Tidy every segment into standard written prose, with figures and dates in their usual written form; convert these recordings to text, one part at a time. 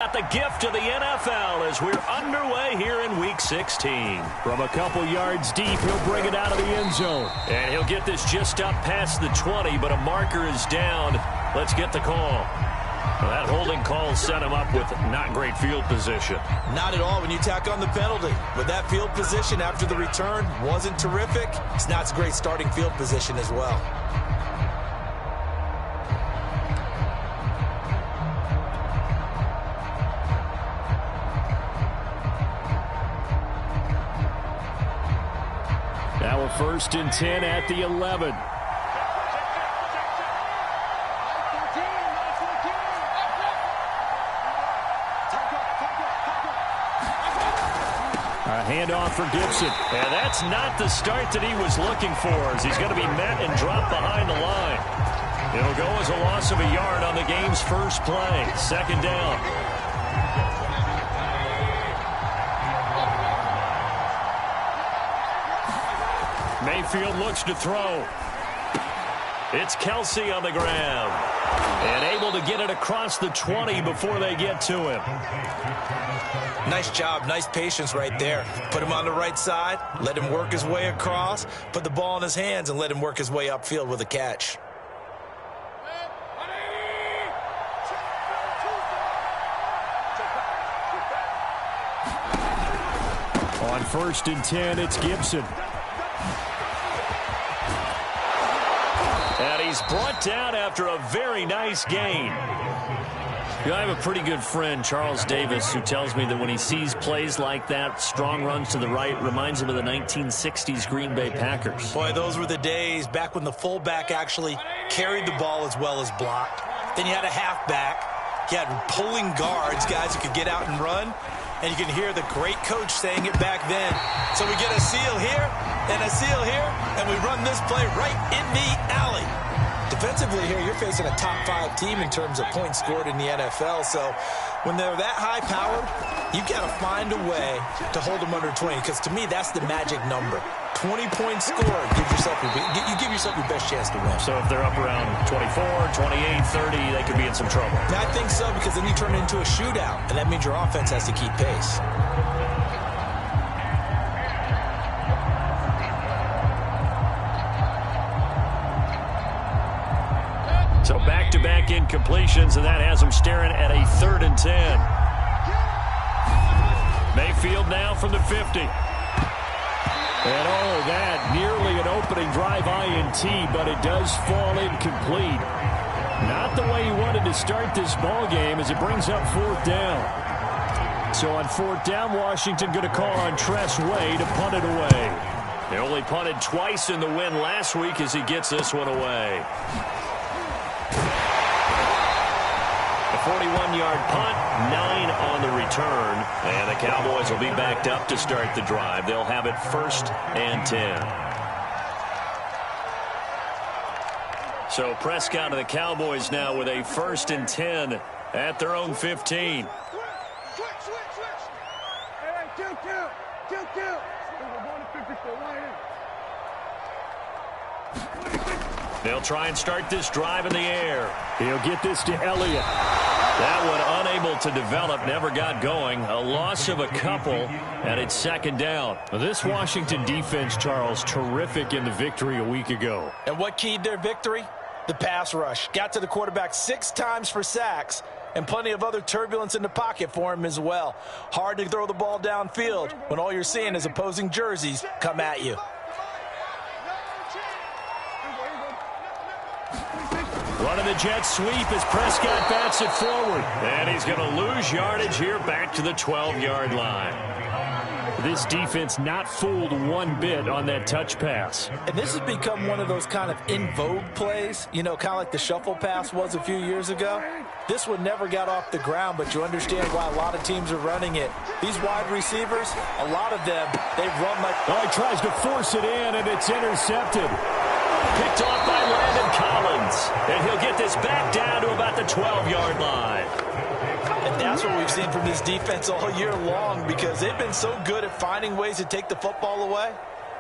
Got the gift of the NFL as we're underway here in Week 16. From a couple yards deep, he'll bring it out of the end zone. And he'll get this just up past the 20, but a marker is down. Let's get the call. Well, that holding call set him up with not great field position. Not at all when you tack on the penalty. But that field position after the return wasn't terrific. It's not a great starting field position as well. Now a 1st and 10 at the 11. A handoff for Gibson. And that's not the start that he was looking for, as he's going to be met and dropped behind the line. It'll go as a loss of a yard on the game's first play. 2nd down. Mayfield looks to throw. It's Kelsey on the ground. And able to get it across the 20 before they get to him. Nice job, nice patience right there. Put him on the right side, let him work his way across, put the ball in his hands, and let him work his way upfield with a catch. On 1st and 10, it's Gibson. And he's brought down after a very nice gain. You know, I have a pretty good friend, Charles Davis, who tells me that when he sees plays like that, strong runs to the right, reminds him of the 1960s Green Bay Packers. Boy, those were the days back when the fullback actually carried the ball as well as blocked. Then you had a halfback. You had pulling guards, guys who could get out and run. And you can hear the great coach saying it back then. So we get a seal here and a seal here, and we run this play right in the alley. Defensively here, you're facing a top 5 team in terms of points scored in the NFL. So when they're that high-powered, you've got to find a way to hold them under 20, because to me, that's the magic number. 20 points scored, you give yourself your best chance to win. So if they're up around 24, 28, 30, they could be in some trouble. I think so, because then you turn it into a shootout, and that means your offense has to keep pace. So back-to-back incompletions, and that has them staring at a 3rd and 10. Mayfield now from the 50. And oh, that nearly an opening drive INT, but it does fall incomplete. Not the way he wanted to start this ball game as it brings up 4th down. So on 4th down, Washington going to call on Tress Way to punt it away. They only punted twice in the win last week as he gets this one away. A 41-yard punt, 9 on the return, and the Cowboys will be backed up to start the drive. They'll have it 1st and 10. So Prescott and the Cowboys now with a 1st and 10 at their own 15. They'll try and start this drive in the air. He'll get this to Elliott. That one unable to develop, never got going. A loss of a couple, and it's 2nd down. This Washington defense, Charles, terrific in the victory a week ago. And what keyed their victory? The pass rush. Got to the quarterback 6 times for sacks, and plenty of other turbulence in the pocket for him as well. Hard to throw the ball downfield when all you're seeing is opposing jerseys come at you. Running the jet sweep as Prescott bats it forward. And he's going to lose yardage here back to the 12-yard line. This defense not fooled one bit on that touch pass. And this has become one of those kind of in vogue plays, you know, kind of like the shuffle pass was a few years ago. This one never got off the ground, but you understand why a lot of teams are running it. These wide receivers, a lot of them, they run like... Oh, he tries to force it in, and it's intercepted. Picked off by Landon Collins. And he'll get this back down to about the 12-yard line. And that's what we've seen from this defense all year long, because they've been so good at finding ways to take the football away.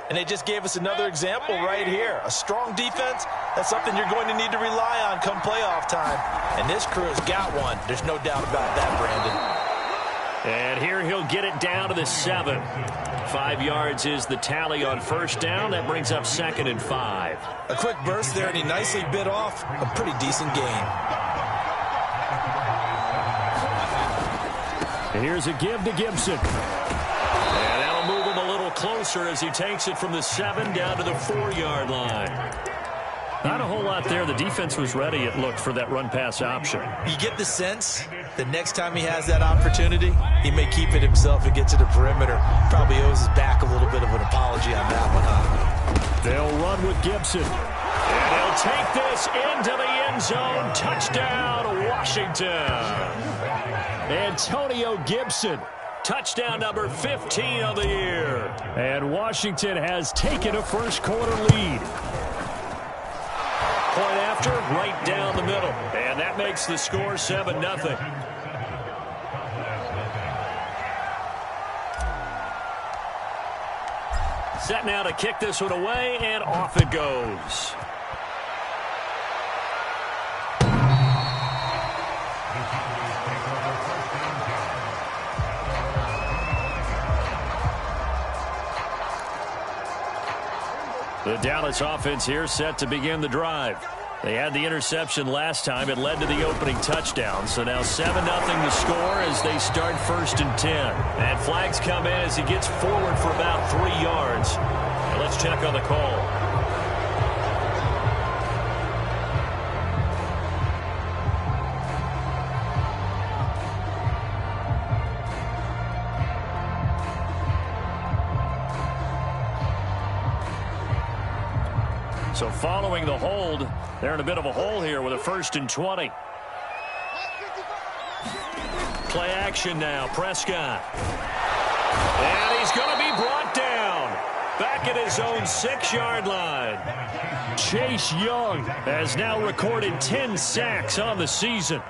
And they just gave us another example right here. A strong defense, that's something you're going to need to rely on come playoff time. And this crew has got one. There's no doubt about that, Brandon. And here he'll get it down to the 7. 5 yards is the tally on first down. That brings up 2nd and 5. A quick burst there, and he nicely bit off a pretty decent gain. And here's a give to Gibson. And that'll move him a little closer as he takes it from the 7 down to the 4-yard line. Not a whole lot there. The defense was ready, it looked, for that run-pass option. You get the sense that next time he has that opportunity, he may keep it himself and get to the perimeter. Probably owes his back a little bit of an apology on that one, huh? They'll run with Gibson. And he'll take this into the end zone. Touchdown, Washington. Antonio Gibson. Touchdown number 15 of the year. And Washington has taken a first-quarter lead. Point after, right down the middle. And that makes the score 7-0. Set now to kick this one away, and off it goes. The Dallas offense here set to begin the drive. They had the interception last time. It led to the opening touchdown. So now 7-0 the score as they start 1st and 10. And flags come in as he gets forward for about 3 yards. And let's check on the call. So following the hold, they're in a bit of a hole here with a 1st and 20. Play action now, Prescott. And he's going to be brought down. Back at his own 6-yard line. Chase Young has now recorded 10 sacks on the season.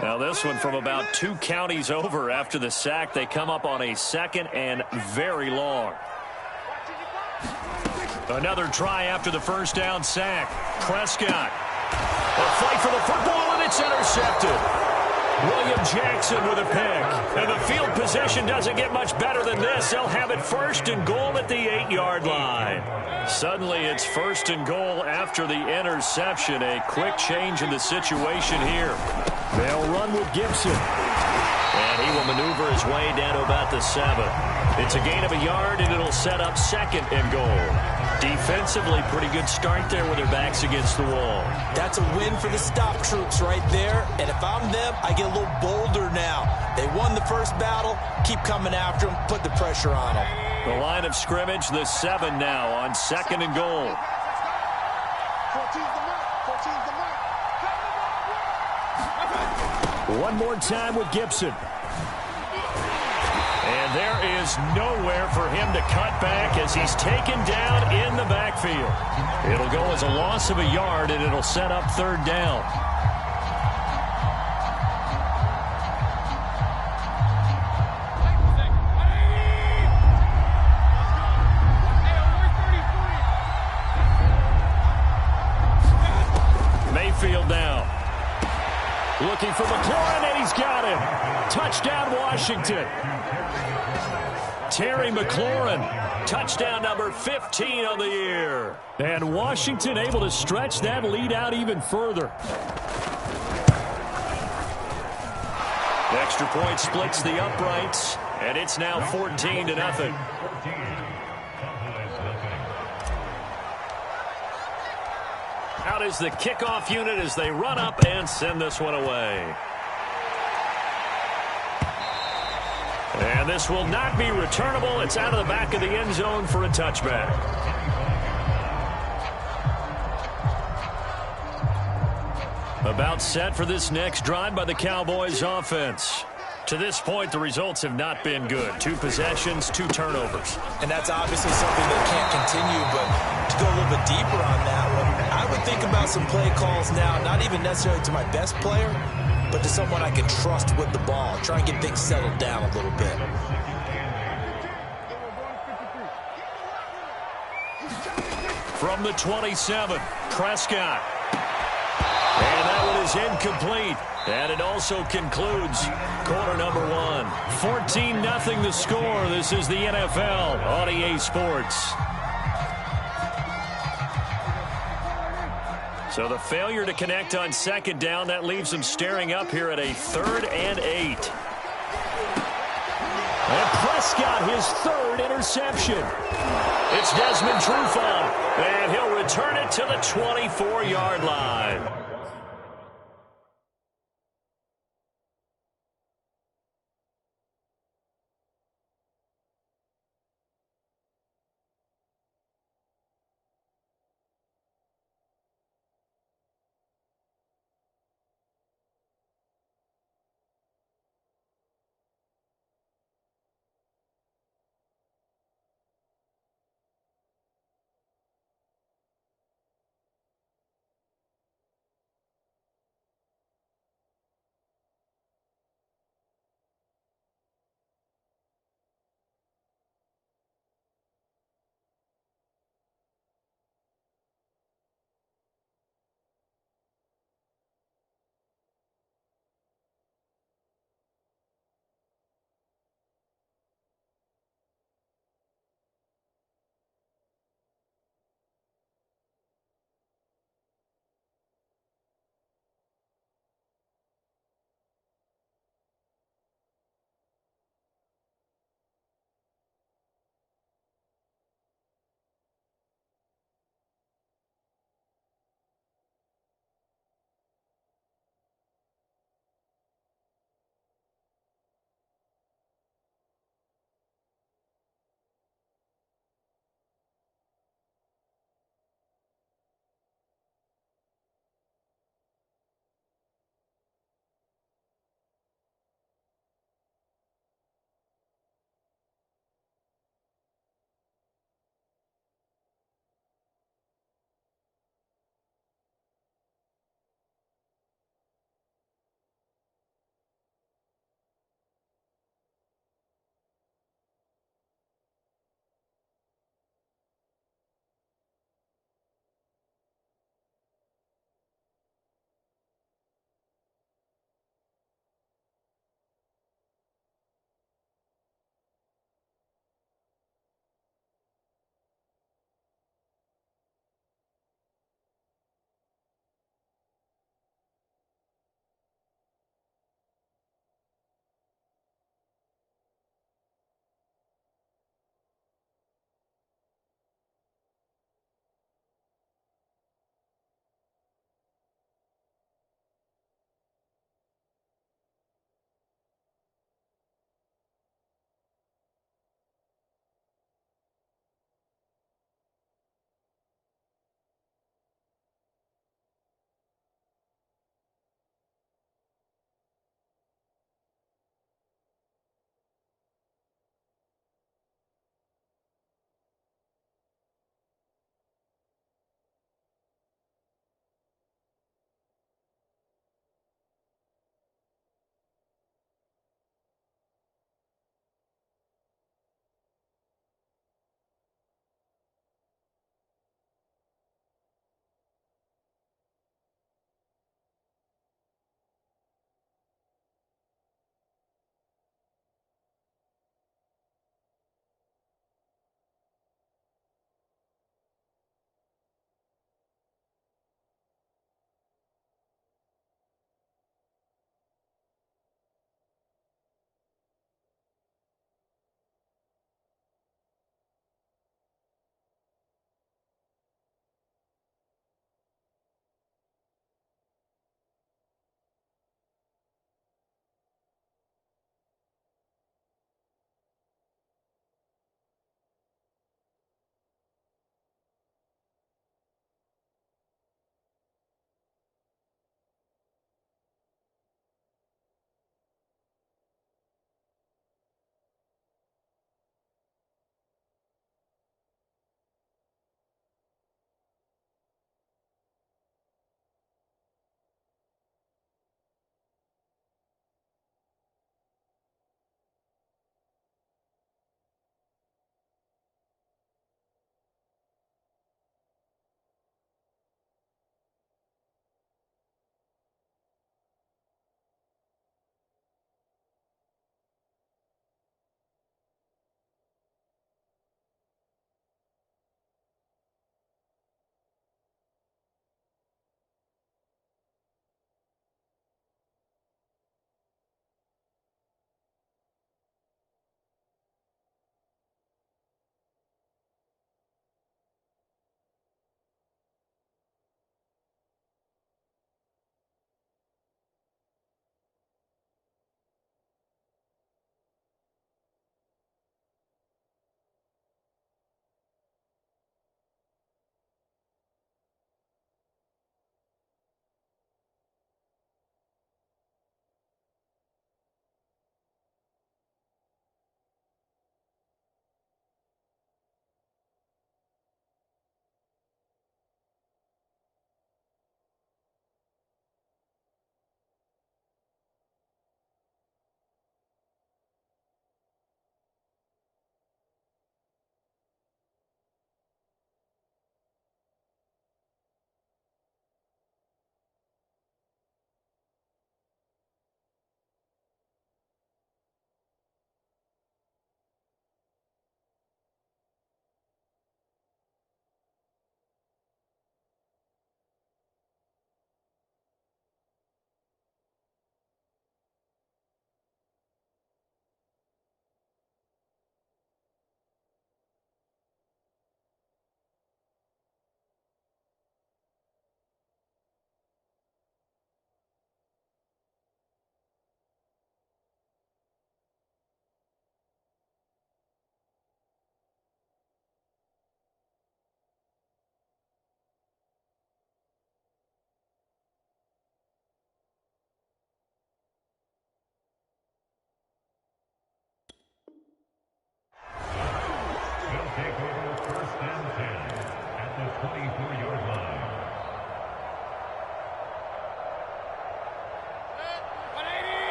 Now this one from about 2 counties over after the sack. They come up on a 2nd and very long. Another try after the first down sack. Prescott. A fight for the football, and it's intercepted. William Jackson with a pick. And the field position doesn't get much better than this. They'll have it 1st and goal at the 8-yard line. Suddenly it's 1st and goal after the interception. A quick change in the situation here. They'll run with Gibson. And he will maneuver his way down to about the 7. It's a gain of a yard, and it'll set up 2nd and goal. Defensively, pretty good start there with their backs against the wall. That's a win for the stop troops right there. And if I'm them, I get a little bolder now. They won the first battle. Keep coming after them. Put the pressure on them. The line of scrimmage, the 7 now on 2nd and goal. One more time with Gibson. And there is nowhere for him to cut back as he's taken down in the backfield. It'll go as a loss of a yard, and it'll set up 3rd down. Mayfield now. Looking for McLaurin, and he's got him. Touchdown, Washington. Terry McLaurin, touchdown number 15 on the year. And Washington able to stretch that lead out even further. The extra point splits the uprights, and it's now 14-0. Out is the kickoff unit as they run up and send this one away. And this will not be returnable. It's out of the back of the end zone for a touchback. About set for this next drive by the Cowboys offense. To this point, the results have not been good. 2 possessions, 2 turnovers. And that's obviously something that can't continue, but to go a little bit deeper on that one, I would think about some play calls now, not even necessarily to my best player, but to someone I can trust with the ball. Try and get things settled down a little bit. From the 27, Prescott. And that one is incomplete. And it also concludes quarter number one. 14-0 the score. This is the NFL on EA Sports. So the failure to connect on second down, that leaves them staring up here at a 3rd and 8. And Prescott, his 3rd interception. It's Desmond Trufant, and he'll return it to the 24-yard line.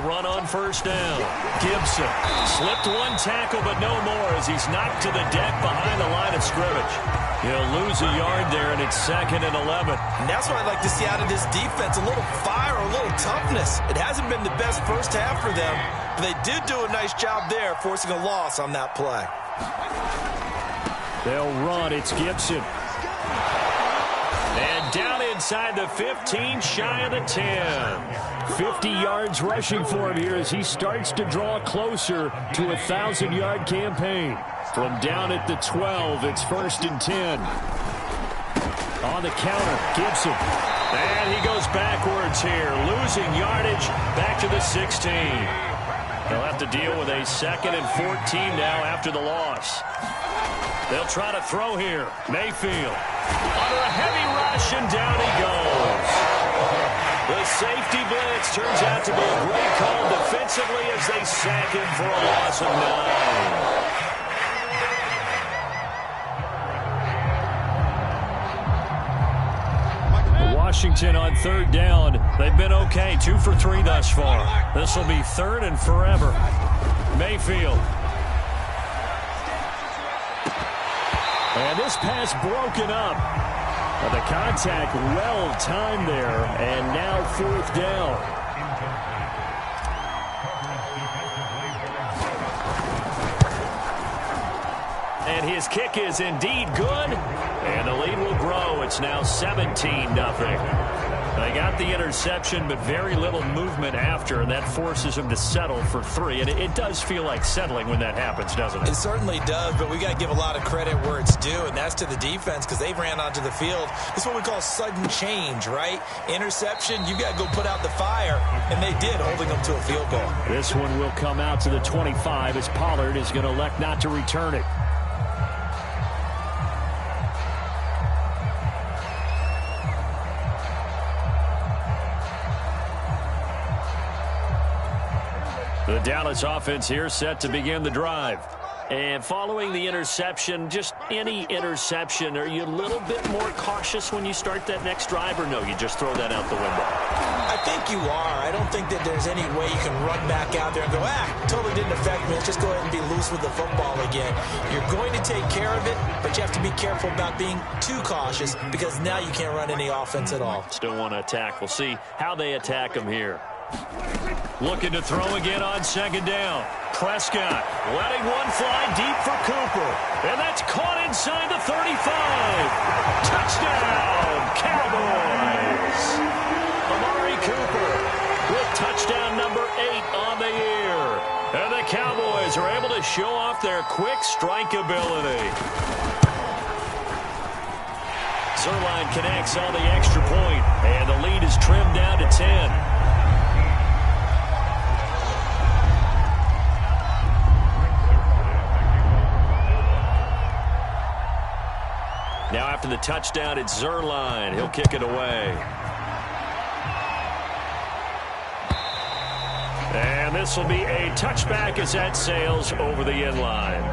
run on first down. Gibson slipped one tackle, but no more as he's knocked to the deck behind the line of scrimmage. He'll lose a yard there, and it's 2nd and 11. And that's what I'd like to see out of this defense, a little fire, a little toughness. It hasn't been the best first half for them, but they did do a nice job there, forcing a loss on that play. They'll run. It's Gibson. And down inside the 15, shy of the 10. 50 yards rushing for him here as he starts to draw closer to a 1,000-yard campaign. From down at the 12, it's 1st and 10. On the counter, Gibson. And he goes backwards here, losing yardage back to the 16. They'll have to deal with a 2nd and 14 now after the loss. They'll try to throw here. Mayfield under a heavy rush, and down he goes. The safety blitz turns out to be a great call defensively as they sack him for a loss of 9. Washington on 3rd down. They've been okay, 2 for 3 thus far. This will be 3rd and forever. Mayfield. And this pass broken up. The contact well timed there, and now 4th down. And his kick is indeed good, and the lead will grow. It's now 17-0. They got the interception, but very little movement after, and that forces him to settle for 3. And it does feel like settling when that happens, doesn't it? It certainly does, but we got to give a lot of credit where it's due, and that's to the defense because they ran onto the field. It's what we call sudden change, right? Interception, you got to go put out the fire, and they did, holding them to a field goal. This one will come out to the 25 as Pollard is going to elect not to return it. The Dallas offense here set to begin the drive. And following the interception, just any interception, are you a little bit more cautious when you start that next drive, or no, you just throw that out the window? I think you are. I don't think that there's any way you can run back out there and go, totally didn't affect me. Let's just go ahead and be loose with the football again. You're going to take care of it, but you have to be careful about being too cautious because now you can't run any offense at all. Still want to attack. We'll see how they attack him here. Looking to throw again on 2nd down. Prescott letting one fly deep for Cooper. And that's caught inside the 35. Touchdown, Cowboys. Amari Cooper with touchdown number 8 on the year. And the Cowboys are able to show off their quick strike ability. Zerline connects on the extra point, and the lead is trimmed down to 10. Now after the touchdown, it's Zerline. He'll kick it away. And this will be a touchback as that sails over the end line.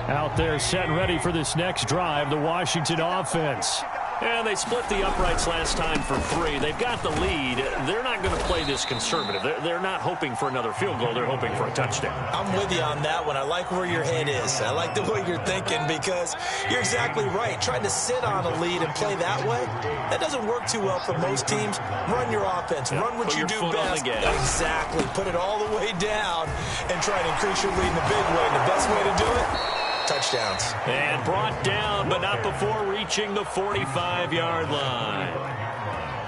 Out there set and ready for this next drive, the Washington offense. And they split the uprights last time for 3. They've got the lead. They're not going to play this conservative. They're not hoping for another field goal. They're hoping for a touchdown. I'm with you on that one. I like where your head is. I like the way you're thinking because you're exactly right. Trying to sit on a lead and play that way, that doesn't work too well for most teams. Run your offense. Run what you do best. Exactly. Put it all the way down and try to increase your lead in the big way. And the best way to do it, touchdowns. And brought down, but not before reaching the 45-yard line.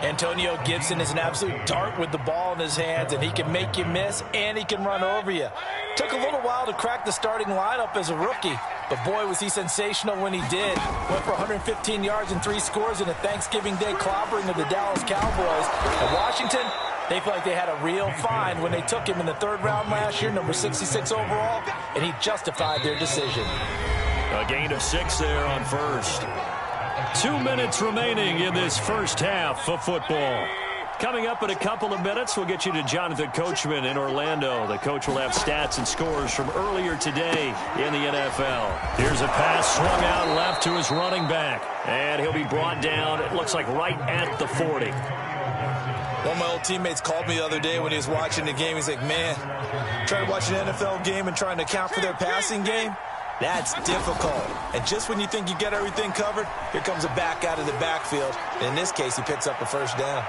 Antonio Gibson is an absolute dart with the ball in his hands, and he can make you miss, and he can run over you. Took a little while to crack the starting lineup as a rookie, but boy, was he sensational when he did. Went for 115 yards and 3 scores in a Thanksgiving Day clobbering of the Dallas Cowboys. And Washington, they feel like they had a real find when they took him in the 3rd round last year, number 66 overall, and he justified their decision. A gain of 6 there on first. 2 minutes remaining in this first half of football. Coming up in a couple of minutes, we'll get you to Jonathan Coachman in Orlando. The coach will have stats and scores from earlier today in the NFL. Here's a pass swung out left to his running back. And he'll be brought down, it looks like right at the 40. One of my old teammates called me the other day when he was watching the game. He's like, man, trying to watch an NFL game and trying to account for their passing game, that's difficult. And just when you think you get everything covered, here comes a back out of the backfield. In this case, he picks up a first down.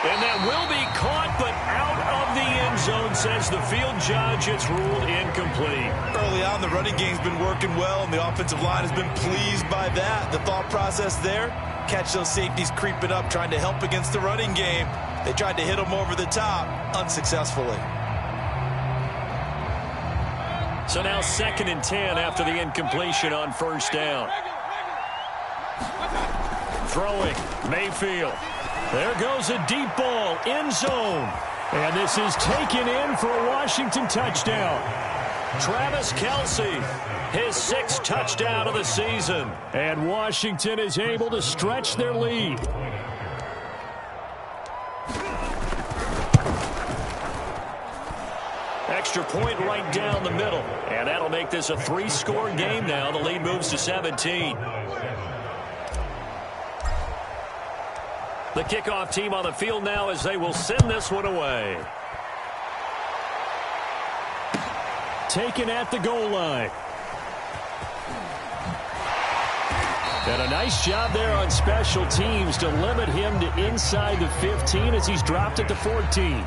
And that will be caught, but out of the end zone, says the field judge. It's ruled incomplete. Early on, the running game's been working well, and the offensive line has been pleased by that. The thought process there, catch those safeties creeping up, trying to help against the running game. They tried to hit them over the top, unsuccessfully. So now 2nd and 10 after the incompletion on first down. Throwing, Mayfield. There goes a deep ball, end zone. And this is taken in for a Washington touchdown. Travis Kelce, his 6th touchdown of the season. And Washington is able to stretch their lead. Extra point right down the middle. And that'll make this a 3-score game now. The lead moves to 17. The kickoff team on the field now as they will send this one away. Taken at the goal line. And a nice job there on special teams to limit him to inside the 15 as he's dropped at the 14.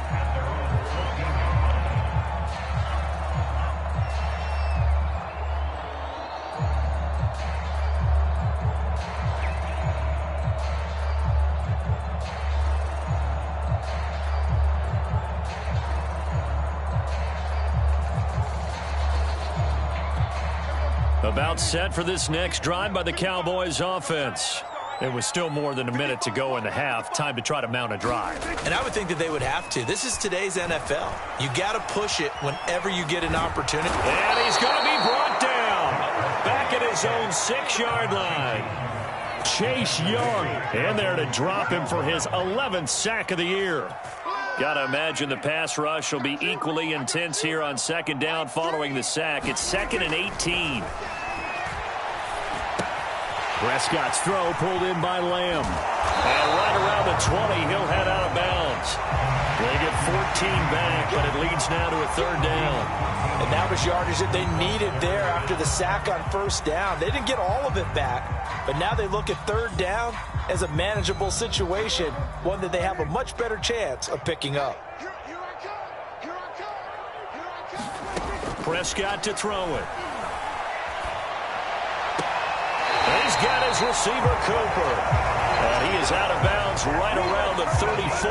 About set for this next drive by the Cowboys offense. It was still more than a minute to go in the half. Time to try to mount a drive. And I would think that they would have to. This is today's NFL. You got to push it whenever you get an opportunity. And he's going to be brought down. Back at his own 6-yard line. Chase Young in there to drop him for his 11th sack of the year. Got to imagine the pass rush will be equally intense here on 2nd down following the sack. It's 2nd and 18. Prescott's throw pulled in by Lamb. And right around the 20, he'll head out of bounds. They get 14 back, but it leads now to a 3rd down. And that was yardage that they needed there after the sack on 1st down. They didn't get all of it back, but now they look at 3rd down as a manageable situation, one that they have a much better chance of picking up. Prescott to throw it. He's got his receiver, Cooper. And he is out of bounds right around the 34.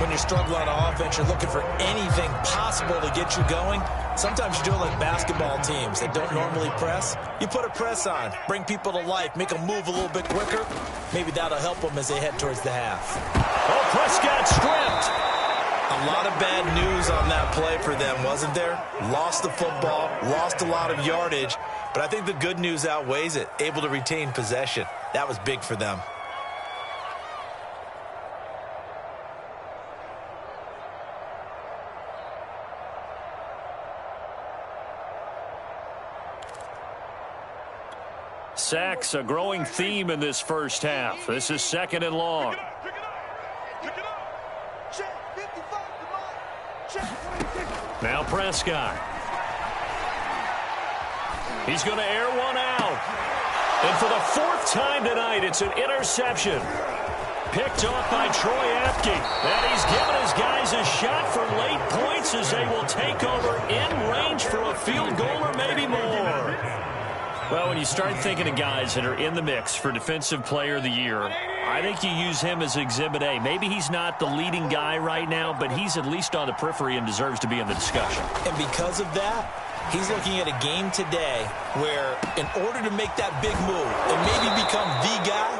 When you're struggling on offense, you're looking for anything possible to get you going. Sometimes you're doing like basketball teams that don't normally press. You put a press on, bring people to life, make them move a little bit quicker. Maybe that'll help them as they head towards the half. Oh, Prescott stripped. A lot of bad news on that play for them, wasn't there? Lost the football, lost a lot of yardage, but I think the good news outweighs it. Able to retain possession. That was big for them. Sacks, a growing theme in this first half. This is 2nd and long. Now Prescott. He's going to air one out. And for the 4th time tonight, it's an interception. Picked off by Troy Apke. And he's given his guys a shot for late points as they will take over in range for a field goal or maybe more. Well, when you start thinking of guys that are in the mix for Defensive Player of the Year, I think you use him as Exhibit A. Maybe he's not the leading guy right now, but he's at least on the periphery and deserves to be in the discussion. And because of that, he's looking at a game today where in order to make that big move and maybe become the guy,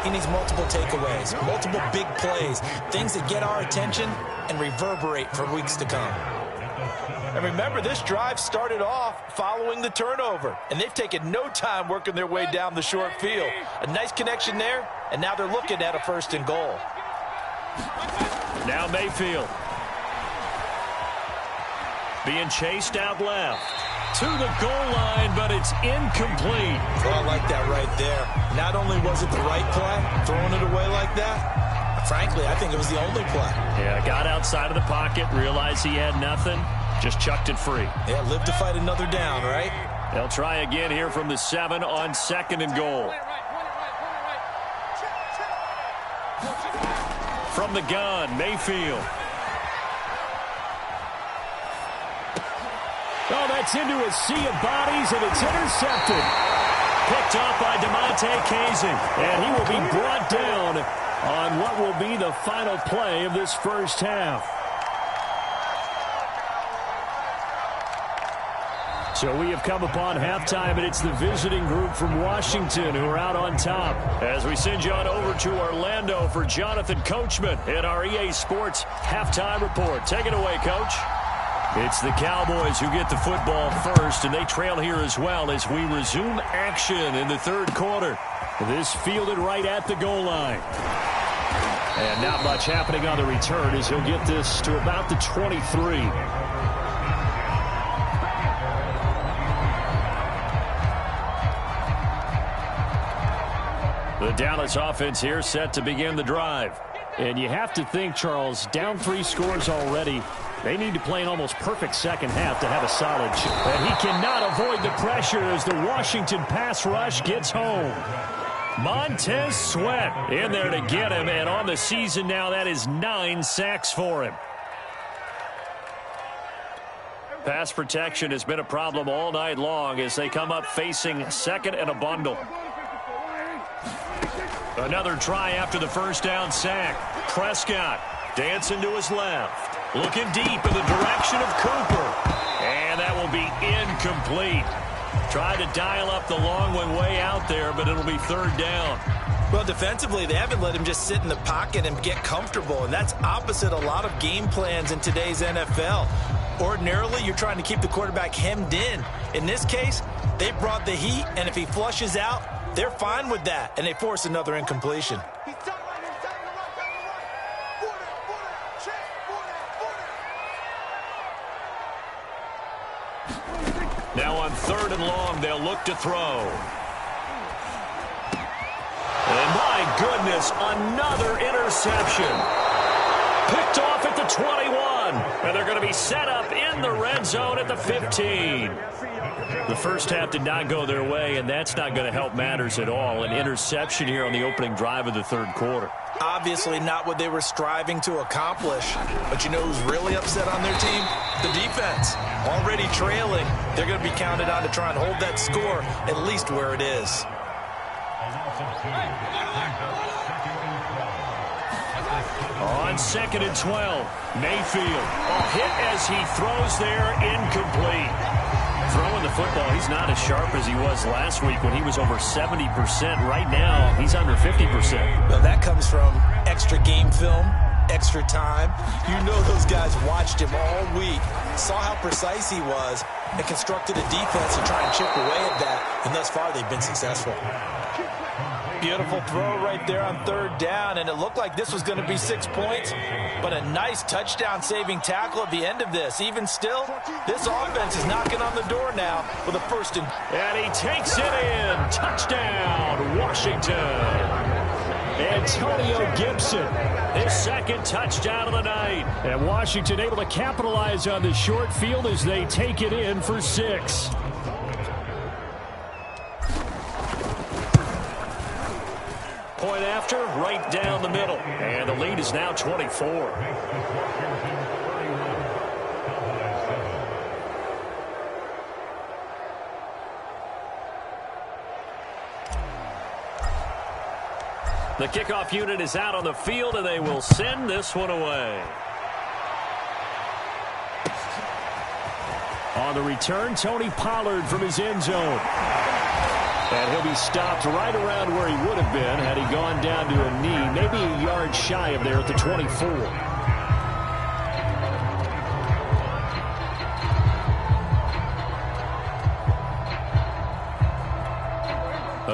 he needs multiple takeaways, multiple big plays, things that get our attention and reverberate for weeks to come. And remember, this drive started off following the turnover, and they've taken no time working their way down the short field. A nice connection there, and now they're looking at a 1st and goal. Now Mayfield. Being chased out left. To the goal line, but it's incomplete. Oh, I like that right there. Not only was it the right play, throwing it away like that, frankly, I think it was the only play. Yeah, got outside of the pocket, realized he had nothing, just chucked it free. Yeah, live to fight another down, right? They'll try again here from the 7 on 2nd and goal. From the gun, Mayfield. Oh, that's into a sea of bodies, and it's intercepted. Picked off by DeMonte Kazin, and he will be brought down on what will be the final play of this first half. So we have come upon halftime, and it's the visiting group from Washington who are out on top. As we send you on over to Orlando for Jonathan Coachman in our EA Sports Halftime Report. Take it away, Coach. It's the Cowboys who get the football first, and they trail here as well as we resume action in the third quarter. This fielded right at the goal line. And not much happening on the return as he'll get this to about the 23. The Dallas offense here set to begin the drive. And you have to think, Charles, down 3 scores already. They need to play an almost perfect second half to have a solid shot. And he cannot avoid the pressure as the Washington pass rush gets home. Montez Sweat in there to get him, and on the season now, that is 9 sacks for him. Pass protection has been a problem all night long as they come up facing 2nd and a bundle. Another try after the first down sack. Prescott dancing to his left. Looking deep in the direction of Cooper. And that will be incomplete. Tried to dial up the long one way out there, but it'll be 3rd down. Well, defensively, they haven't let him just sit in the pocket and get comfortable, and that's opposite a lot of game plans in today's NFL. Ordinarily, you're trying to keep the quarterback hemmed in. In this case, they brought the heat, and if he flushes out, they're fine with that, and they force another incompletion. Now on 3rd and long, they'll look to throw. And my goodness, another interception. Picked off at the 21. And they're going to be set up in the red zone at the 15. The first half did not go their way, and that's not going to help matters at all. An interception here on the opening drive of the third quarter. Obviously not what they were striving to accomplish. But you know who's really upset on their team? The defense. Already trailing. They're going to be counted on to try and hold that score at least where it is. On 2nd and 12, Mayfield. A hit as he throws there, incomplete. Throwing the football, he's not as sharp as he was last week when he was over 70%. Right now, he's under 50%. Well, that comes from extra game film, extra time. You know those guys watched him all week, saw how precise he was, and constructed a defense to try and chip away at that. And thus far, they've been successful. Beautiful throw right there on 3rd down, and it looked like this was going to be 6 points, but a nice touchdown-saving tackle at the end of this. Even still, this offense is knocking on the door now with a 1st and he takes it in. Touchdown, Washington. Antonio Gibson, his 2nd touchdown of the night. And Washington able to capitalize on the short field as they take it in for 6. Point after, right down the middle. And the lead is now 24. The kickoff unit is out on the field, and they will send this one away. On the return, Tony Pollard from his end zone. And he'll be stopped right around where he would have been had he gone down to a knee, maybe a yard shy of there at the 24.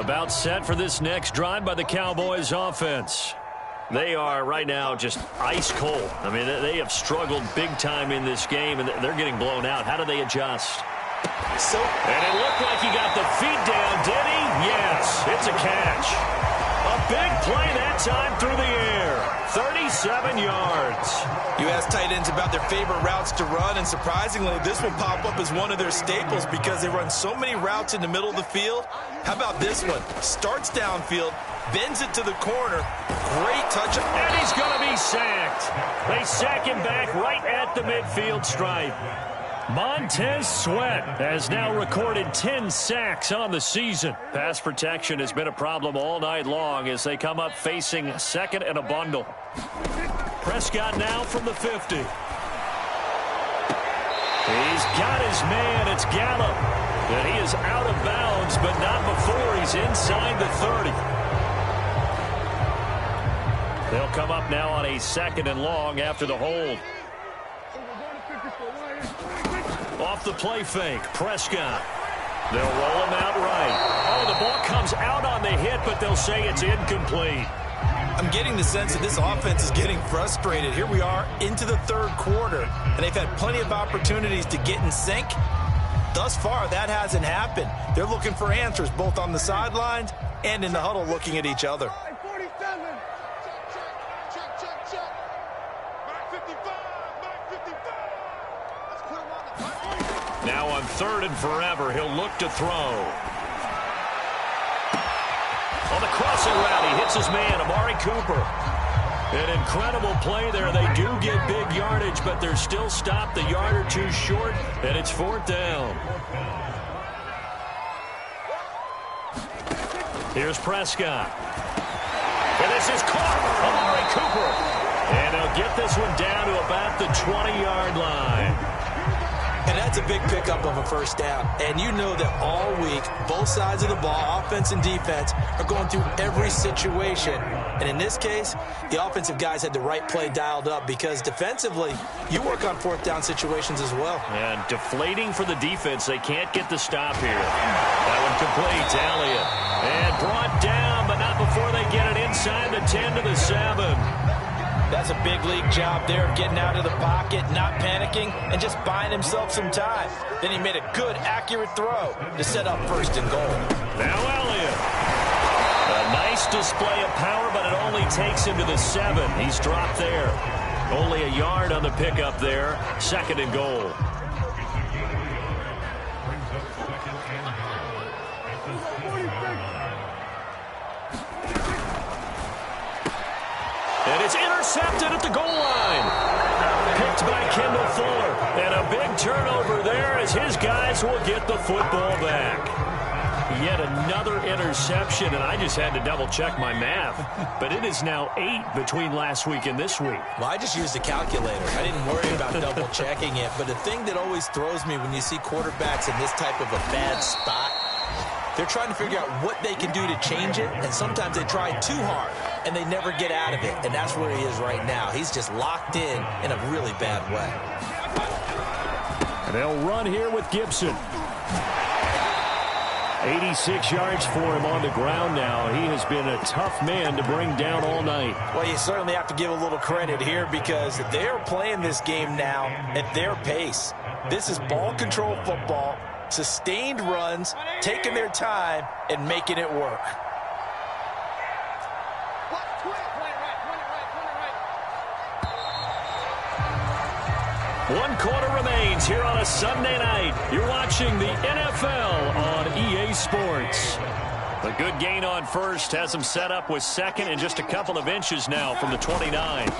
About set for this next drive by the Cowboys offense. They are right now just ice cold. I mean, they have struggled big time in this game, and they're getting blown out. How do they adjust? And it looked like he got the feet down, did he? Yes, it's a catch. A big play that time through the air. 37 yards. You ask tight ends about their favorite routes to run, and surprisingly, this will pop up as one of their staples because they run so many routes in the middle of the field. How about this one? Starts downfield, bends it to the corner. Great touch. And he's going to be sacked. They sack him back right at the midfield stripe. Montez Sweat has now recorded 10 sacks on the season. Pass protection has been a problem all night long as they come up facing second and a bundle. Prescott now from the 50. He's got his man. It's Gallup. And he is out of bounds, but not before he's inside the 30. They'll come up now on a second and long after the hold. Off the play fake, Prescott. They'll roll him out right. Oh, the ball comes out on the hit, but they'll say it's incomplete. I'm getting the sense that this offense is getting frustrated. Here we are into the third quarter, and they've had plenty of opportunities to get in sync. Thus far, that hasn't happened. They're looking for answers both on the sidelines and in the huddle looking at each other. Now on third and forever, he'll look to throw. On the crossing route, he hits his man, Amari Cooper. An incredible play there. They do get big yardage, but they're still stopped a yard or two short, and it's fourth down. Here's Prescott. And this is caught. Amari Cooper. And they'll get this one down to about the 20-yard line. And that's a big pickup of a first down. And you know that all week, both sides of the ball, offense and defense, are going through every situation. And in this case, the offensive guys had the right play dialed up because defensively, you work on fourth down situations as well. And deflating for the defense. They can't get the stop here. That one complete to Elliott. And brought down, but not before they get it inside the 10 to the 7. That's a big league job there of getting out of the pocket, not panicking, and just buying himself some time. Then he made a good, accurate throw to set up first and goal. Now Elliott. A nice display of power, but it only takes him to the 7. He's dropped there. Only a yard on the pickup there. Second and goal. And it's intercepted at the goal line. Picked by Kendall Fuller. And a big turnover there as his guys will get the football back. Yet another interception, and I just had to double-check my math. But it is now 8 between last week and this week. Well, I just used a calculator. I didn't worry about double-checking it. But the thing that always throws me when you see quarterbacks in this type of a bad spot, they're trying to figure out what they can do to change it, and sometimes they try too hard, and they never get out of it, and that's where he is right now. He's just locked in a really bad way. And they'll run here with Gibson. 86 yards for him on the ground now. He has been a tough man to bring down all night. Well, you certainly have to give a little credit here because they're playing this game now at their pace. This is ball control football. Sustained runs, taking their time, and making it work. One quarter remains here on a Sunday night. You're watching the NFL on EA Sports. A good gain on first has him set up with second and just a couple of inches now from the 29.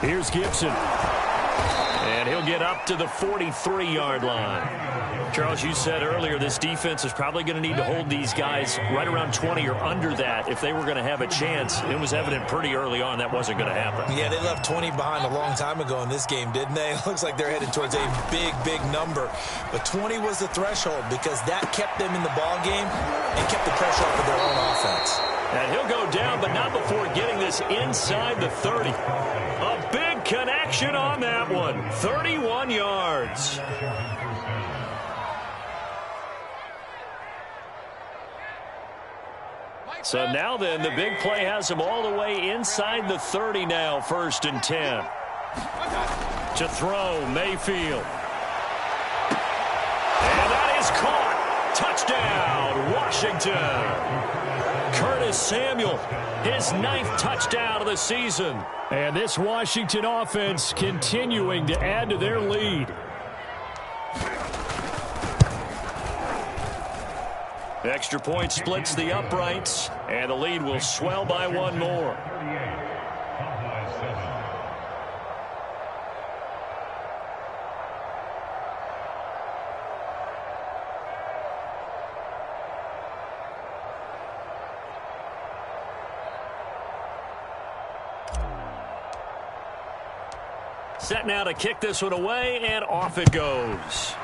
Here's Gibson. And he'll get up to the 43-yard line. Charles, you said earlier this defense is probably going to need to hold these guys right around 20 or under that if they were going to have a chance. It was evident pretty early on that wasn't going to happen. Yeah, they left 20 behind a long time ago in this game, didn't they? It looks like they're headed towards a big, big number. But 20 was the threshold because that kept them in the ball game and kept the pressure off of their own offense. And he'll go down, but not before getting this inside the 30. A big connection on that one. 31 yards. So now then, the big play has him all the way inside the 30 now, 1st and 10. To throw, Mayfield. And that is caught. Touchdown, Washington. Curtis Samuel, his 9th touchdown of the season. And this Washington offense continuing to add to their lead. Extra point splits the uprights, and the lead will swell by 1 more. Set now to kick this one away, and off it goes.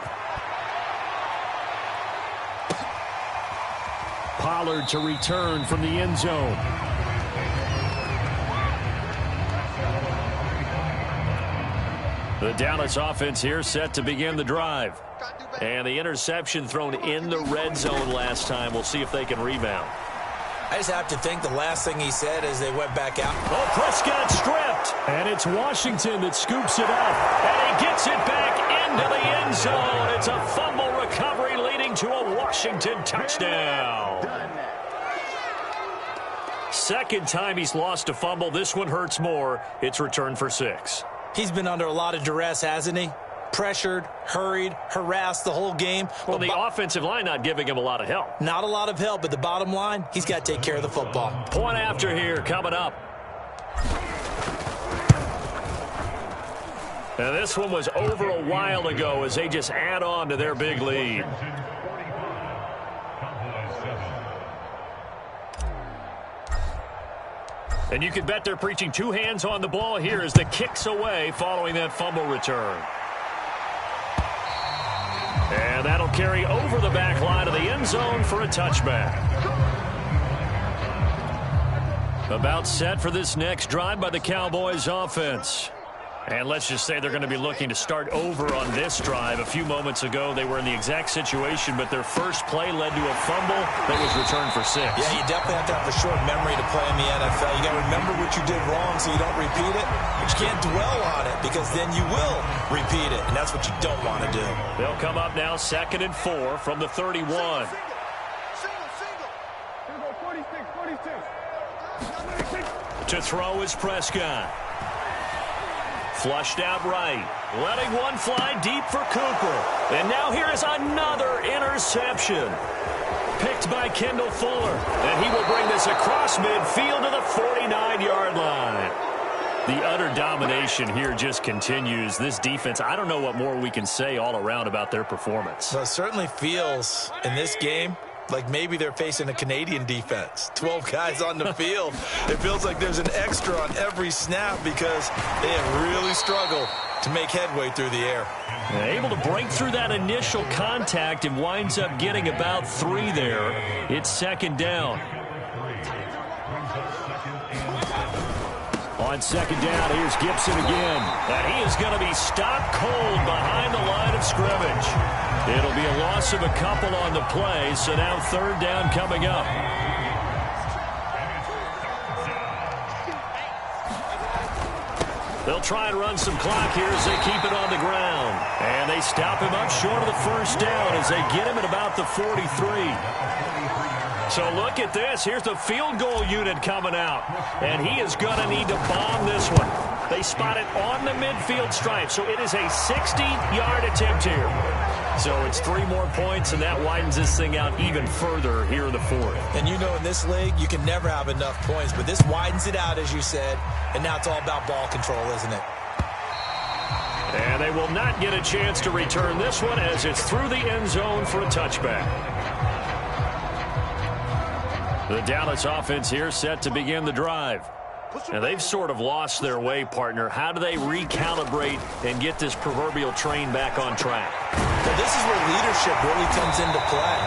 Pollard to return from the end zone. The Dallas offense here set to begin the drive. And the interception thrown in the red zone last time. We'll see if they can rebound. I just have to think the last thing he said as they went back out. Oh, Prescott stripped. And it's Washington that scoops it up. And he gets it back into the end zone. It's a fumble recovery leading to a Washington touchdown. Second time he's lost a fumble. This one hurts more. It's returned for 6. He's been under a lot of duress, hasn't he? Pressured, hurried, harassed the whole game. Well, the offensive line not giving him a lot of help. Not a lot of help, but the bottom line, he's got to take care of the football. Point after here coming up. And this one was over a while ago as they just add on to their big lead. And you can bet they're preaching 2 hands on the ball here as the kick's away following that fumble return. And that'll carry over the back line of the end zone for a touchback. About set for this next drive by the Cowboys offense. And let's just say they're going to be looking to start over on this drive. A few moments ago, they were in the exact situation, but their first play led to a fumble that was returned for 6. Yeah, you definitely have to have a short memory to play in the NFL. You got to remember what you did wrong so you don't repeat it, but you can't dwell on it because then you will repeat it, and that's what you don't want to do. They'll come up now 2nd and 4 from the 31. To throw is Prescott. Flushed out right. Letting one fly deep for Cooper. And now here is another interception. Picked by Kendall Fuller. And he will bring this across midfield to the 49-yard line. The utter domination here just continues. This defense, I don't know what more we can say all around about their performance. Well, it certainly feels in this game like maybe they're facing a Canadian defense. 12 guys on the field. It feels like there's an extra on every snap because they have really struggled to make headway through the air. Able to break through that initial contact and winds up getting about 3 there. It's 2nd down. On 2nd down, here's Gibson again. And he is going to be stopped cold behind the line of scrimmage. It'll be a loss of a couple on the play, so now 3rd down coming up. They'll try and run some clock here as they keep it on the ground. And they stop him up short of the 1st down as they get him at about the 43. So look at this. Here's the field goal unit coming out. And he is going to need to bomb this one. They spot it on the midfield stripe. So it is a 60-yard attempt here. So it's 3 more points, and that widens this thing out even further here in the 4th. And you know in this league, you can never have enough points. But this widens it out, as you said. And now it's all about ball control, isn't it? And they will not get a chance to return this one as it's through the end zone for a touchback. The Dallas offense here set to begin the drive. And they've sort of lost their way, partner. How do they recalibrate and get this proverbial train back on track? Well, this is where leadership really comes into play.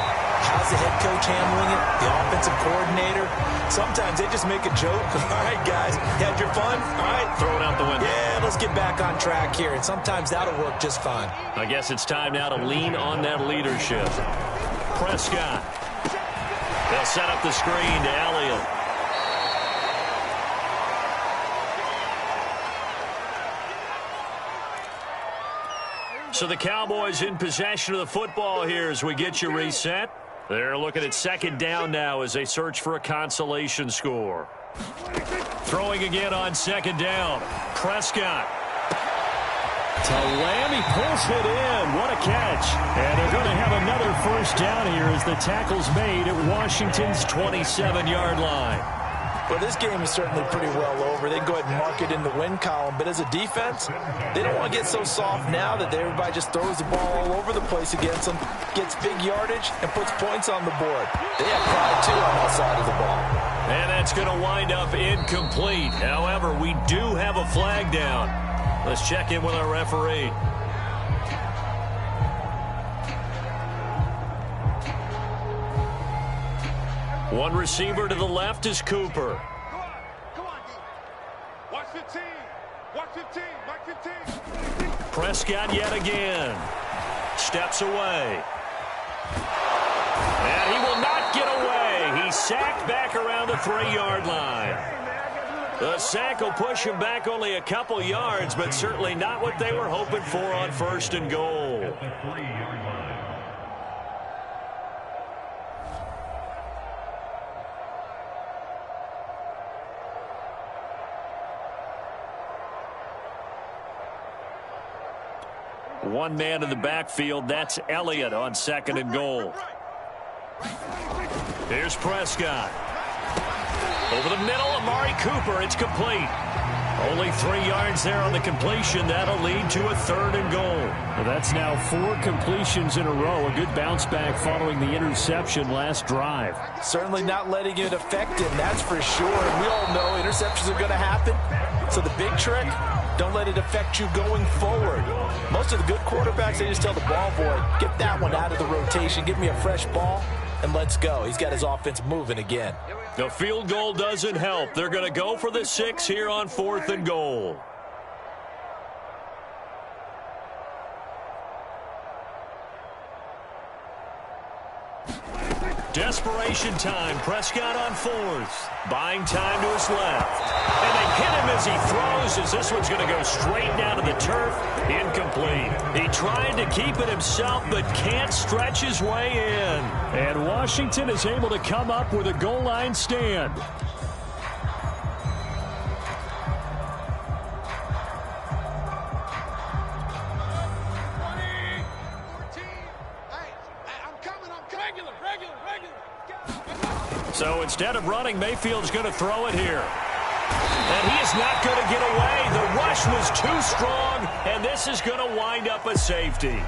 How's the head coach handling it? The offensive coordinator? Sometimes they just make a joke. All right, guys, you had your fun? All right. Throw it out the window. Yeah, let's get back on track here. And sometimes that'll work just fine. I guess it's time now to lean on that leadership. Prescott. They'll They'll set up the screen to Elliott. So the Cowboys in possession of the football here as we get you reset. They're looking at second down now as they search for a consolation score. Throwing again on second down. Prescott. To Lamb, he pulls it in. What a catch. And they're going to have another first down here as the tackle's made at Washington's 27-yard line. Well, this game is certainly pretty well over. They can go ahead and mark it in the win column. But as a defense, they don't want to get so soft now that everybody just throws the ball all over the place against them, gets big yardage, and puts points on the board. They have pride, too, on that side of the ball. And that's going to wind up incomplete. However, we do have a flag down. Let's check in with our referee. One receiver to the left is Cooper. Come on, watch 15. Watch 15. Watch 15. Prescott yet again. Steps away. And he will not get away. He's sacked back around the 3-yard line. The sack will push him back only a couple yards, but certainly not what they were hoping for on first and goal. One man in the backfield. That's Elliott on second and goal. Here's Prescott. Over the middle, Amari Cooper. It's complete. Only 3 yards there on the completion. That'll lead to a third and goal. Well, that's now 4 completions in a row. A good bounce back following the interception last drive. Certainly not letting it affect him, that's for sure. And we all know interceptions are going to happen. So the big trick, don't let it affect you going forward. Most of the good quarterbacks, they just tell the ball boy, get that one out of the rotation, give me a fresh ball, and let's go. He's got his offense moving again. The field goal doesn't help. They're going to go for the 6 here on 4th and goal. Desperation time. Prescott on 4th. Buying time to his left. And they hit him as he throws, as this one's going to go straight down to the turf. Incomplete. He tried to keep it himself, but can't stretch his way in. And Washington is able to come up with a goal line stand. So instead of running, Mayfield's going to throw it here. And he is not going to get away. The rush was too strong, and this is going to wind up a safety.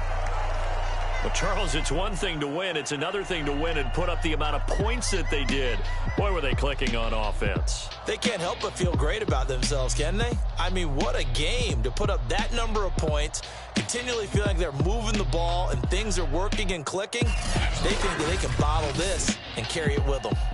Well, Charles, it's one thing to win. It's another thing to win and put up the amount of points that they did. Boy, were they clicking on offense. They can't help but feel great about themselves, can they? I mean, what a game to put up that number of points, continually feeling like they're moving the ball and things are working and clicking. They think that they can bottle this and carry it with them.